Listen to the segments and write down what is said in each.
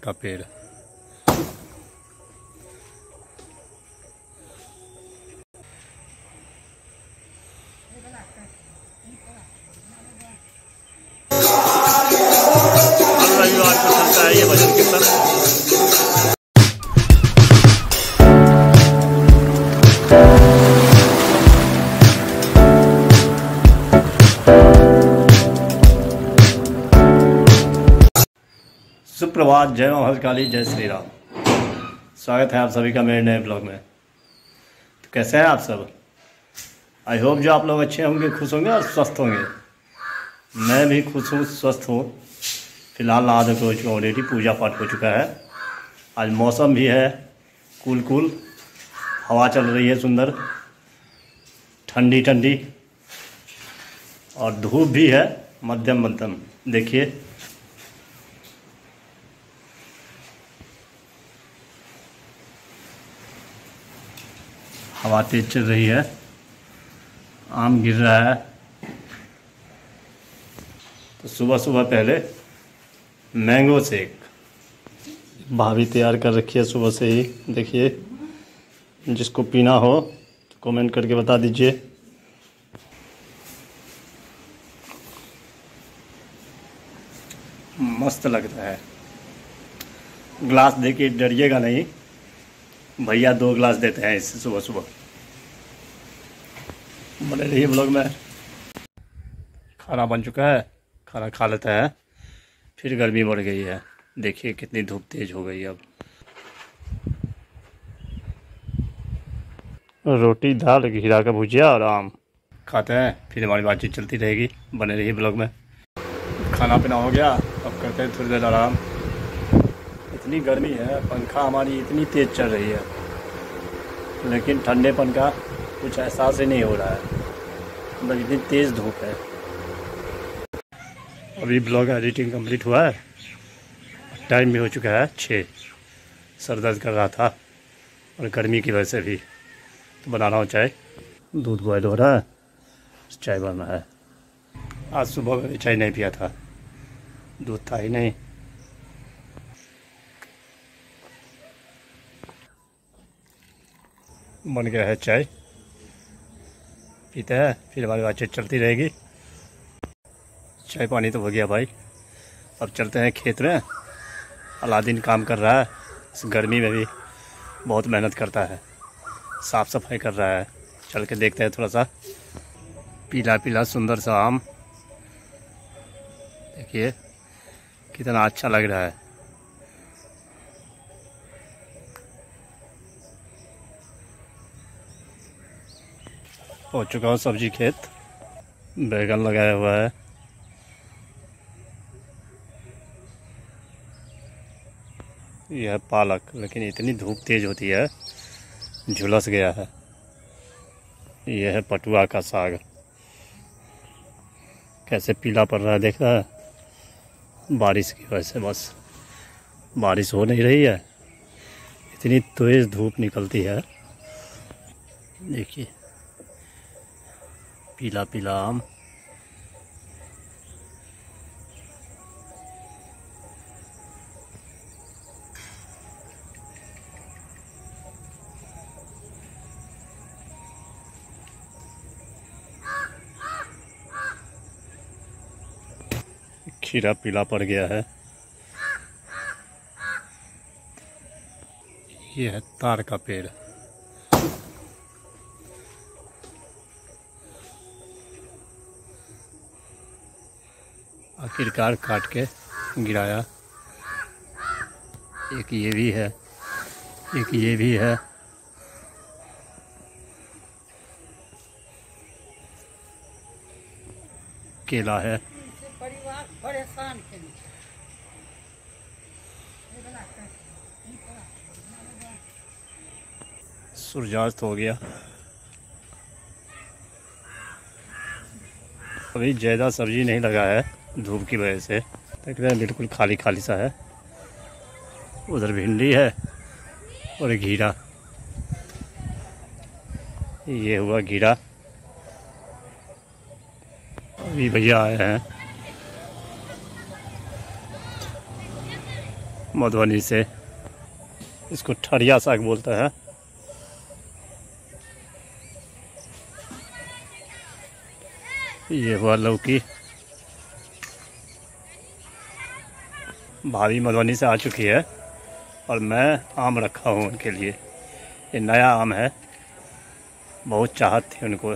का पेड़। रविवार को चलता है ये भजन कीर्तन। सुप्रभात, जय मां भद्रकाली, जय श्री राम। स्वागत है आप सभी का मेरे नए ब्लॉग में। तो कैसे हैं आप सब? आई होप जो आप लोग अच्छे होंगे, खुश होंगे और स्वस्थ होंगे। मैं भी खुश हूँ, स्वस्थ हूँ। फिलहाल नहा धो के ऑलरेडी पूजा पाठ हो चुका है। आज मौसम भी है कूल, हवा चल रही है सुंदर, ठंडी ठंडी, और धूप भी है मध्यम। देखिए हवा तेज चल रही है, आम गिर रहा है। तो सुबह सुबह पहले मैंगो शेक भाभी तैयार कर रखी है सुबह से ही। देखिए, जिसको पीना हो तो कमेंट करके बता दीजिए। मस्त लगता है। ग्लास देखिए, डरिएगा नहीं, भैया 2 गिलास देते हैं इससे सुबह सुबह। बने रहिए ब्लॉग में। खाना बन चुका है, खाना खा लेता है। फिर गर्मी बढ़ गई है, देखिए कितनी धूप तेज हो गई। अब रोटी, दाल, घीरा का भुजिया और आम खाते हैं, फिर हमारी बातचीत चलती रहेगी। बने रहिए ब्लॉग में। खाना पीना हो गया, अब करते हैं थोड़ी देर आराम। इतनी गर्मी है, पंखा हमारी इतनी तेज़ चल रही है, लेकिन ठंडेपन का कुछ एहसास ही नहीं हो रहा है। मतलब इतनी तेज़ धूप है। अभी ब्लॉग एडिटिंग कंप्लीट हुआ है, टाइम भी हो चुका है 6। सर दर्द कर रहा था और गर्मी की वजह से भी। तो बना रहा हूँ चाय, दूध बॉयल हो रहा है, चाय बनना है। आज सुबह में चाय नहीं पिया था, दूध था ही नहीं। बन गया है चाय, पीते हैं, फिर हमारी बातचीत चलती रहेगी। चाय पानी तो हो गया भाई, अब चलते हैं खेत में। अलादीन काम कर रहा है, इस गर्मी में भी बहुत मेहनत करता है, साफ़ सफाई कर रहा है। चल के देखते हैं थोड़ा सा। पीला पीला सुंदर सा आम, देखिए कितना अच्छा लग रहा है। हो चुका हूँ सब्जी खेत, बैगन लगाया हुआ है। यह है पालक, लेकिन इतनी धूप तेज होती है झुलस गया है। यह है पटुआ का साग, कैसे पीला पड़ रहा है देख रहा है। बारिश की वजह से, बस बारिश हो नहीं रही है, इतनी तेज धूप निकलती है। देखिए पीला पीला आम। खीरा पीला पड़ गया है। ये है तार का पेड़। आखिरकार काट के गिराया। एक ये भी है, एक ये भी है। केला है। सूर्यास्त हो गया। अभी ज़्यादा सब्जी नहीं लगा है धूप की वजह से, देख रहे हैं बिल्कुल खाली खाली सा है। उधर भिंडी है और घीरा, ये हुआ घीरा। अभी भैया आए हैं, मधुबनी से। इसको ठरिया साग बोलता है। ये हुआ लौकी। भाभी मधुबनी से आ चुकी है और मैं आम रखा हूँ उनके लिए। ये नया आम है, बहुत चाहत थी उनको।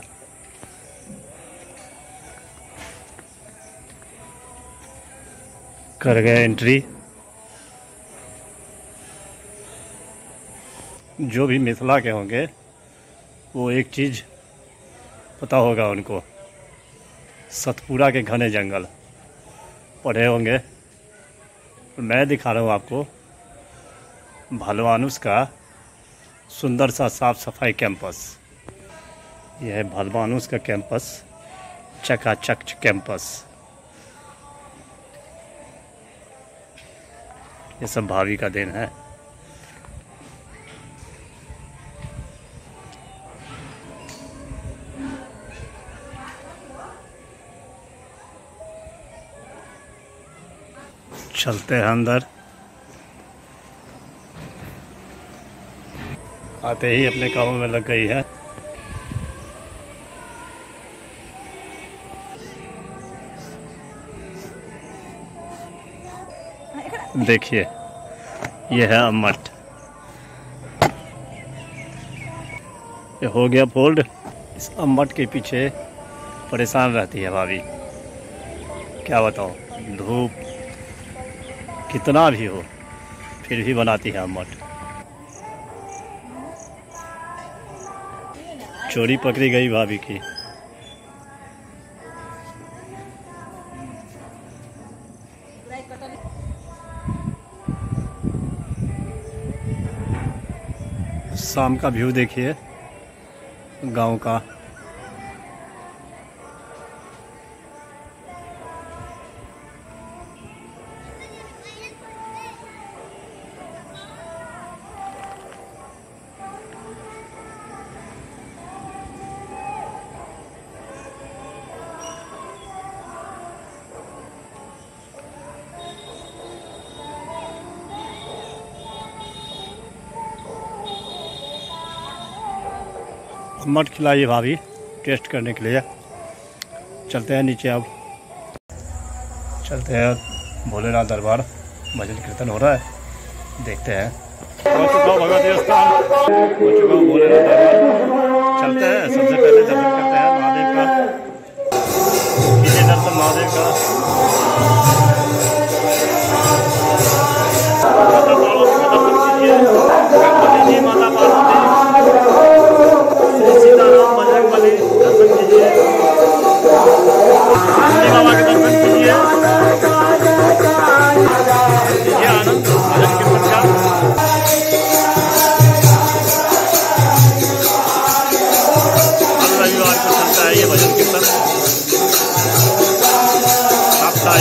कर गए एंट्री। जो भी मिथिला के होंगे वो एक चीज़ पता होगा उनको, सतपुरा के घने जंगल पढ़े होंगे। मैं दिखा रहा हूँ आपको भलवानुस का सुंदर सा साफ सफाई कैंपस। यह है भलवानुस का कैंपस, चकाचक कैंपस। ये सब भाभी का देन है। चलते हैं अंदर। आते ही अपने कामों में लग गई है। देखिए ये है अम्मट। ये हो गया फोल्ड। इस अम्मट के पीछे परेशान रहती है भाभी, क्या बताओ। धूप कितना भी हो फिर भी बनाती है अम्मट। चोरी पकड़ी गई भाभी की। शाम का व्यू देखिए गांव का। मट खिलाइए भाभी टेस्ट करने के लिए। चलते हैं नीचे। अब चलते हैं भोलेनाथ दरबार, भजन कीर्तन हो रहा है, देखते हैं। हो चुका हूँ भगवती स्थान, हो चुका हूँ भोलेनाथ दरबार। चलते हैं, सबसे पहले दर्शन करते हैं महादेव का। कीजिए दर्शन महादेव का। माता पार्वती का दर्शन कीजिए। गणपति जी, माता पार्वती, सीताराम, बजरंगबली दर्शन कीजिए। नंदी बाबा के दर्शन कीजिए। कीजिए आनंद भजन कीर्तन का। हर रविवार को चलता है ये भजन कीर्तन। साप्ताहिक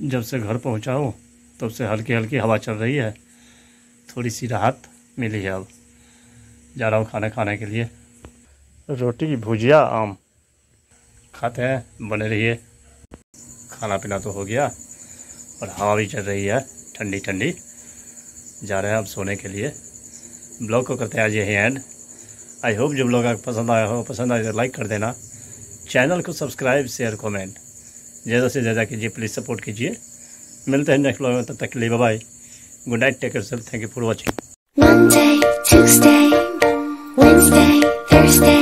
जब से घर पहुंचा हूँ तब से हल्की हल्की हवा चल रही है, थोड़ी सी राहत मिली है। अब जा रहा हूँ खाना खाने के लिए। रोटी भुजिया आम खाते हैं, बने रहिए। खाना पीना तो हो गया और हवा भी चल रही है ठंडी ठंडी। जा रहे हैं अब सोने के लिए। ब्लॉग को करते हैं आज यही एंड। आई होप जो ब्लॉग आपको पसंद आया हो, पसंद आए तो लाइक कर देना, चैनल को सब्सक्राइब शेयर कमेंट ज़्यादा से ज़्यादा कीजिए, प्लीज़ सपोर्ट कीजिए। मिलते हैं नेक्स्ट ब्लॉग में, तब तक के लिए bye bye, good night, take care self, thank you for watching. Monday, Tuesday, Wednesday, Thursday